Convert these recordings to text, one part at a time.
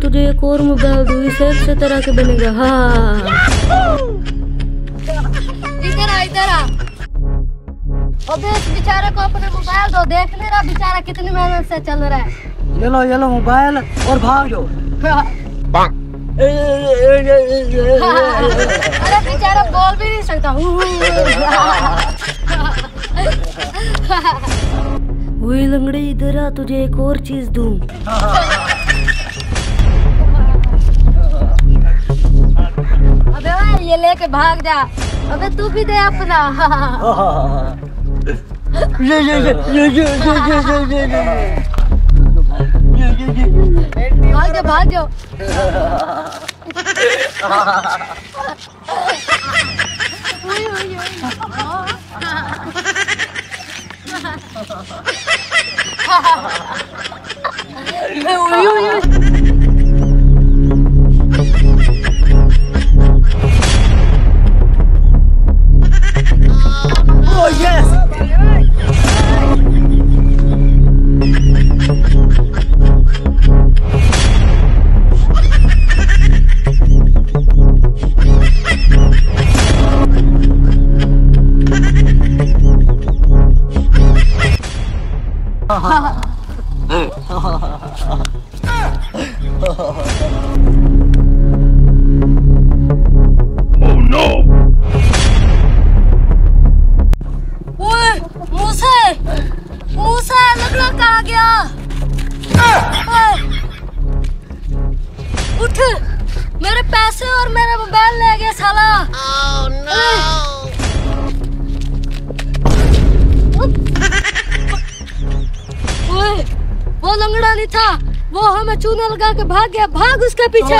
तुझे एक और मोबाइल दूँ, इस एक से तरह के बनेगा। हाँ इधर आ। अबे इस बेचारे को अपने मोबाइल दो, देख ले रहा बेचारा कितनी मेहनत से चल रहा है। ये लो मोबाइल और भाग जाओ। अरे बेचारा बोल भी नहीं सकता। वही लंगड़े इधर आ, तुझे एक और चीज दूँ। अबे भाई ये लेके भाग जा। अबे तू भी दे अपना। भाग जाओ। Oh yes! Oh no! मूसा लंगड़ा कहाँ गया? उठ, मेरे पैसे और मेरा मोबाइल ले गया साला। Oh, no. वो लंगड़ा नहीं था, वो हमें चूना लगा के भाग गया। भाग उसके पीछे।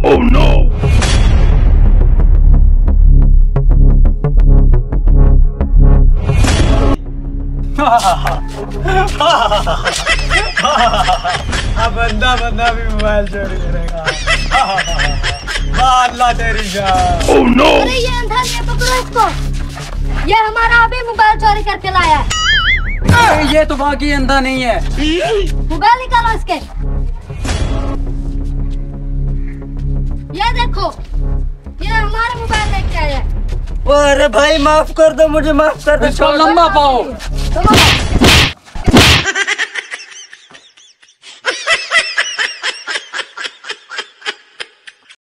Oh no! बंदा भी मोबाइल चोरी करेगा। अल्लाह तेरी जान। Oh no! अरे ये अंधा है, पकड़ो इसको। ये हमारा अभी मोबाइल चोरी करके लाया है। ये तो बाकी अंधा नहीं है। मोबाइल निकालो इसके। ये देखो, ये हमारा मोबाइल लेके आया है। अरे भाई माफ कर दो, मुझे माफ कर दो। इसको लंबा पाओ।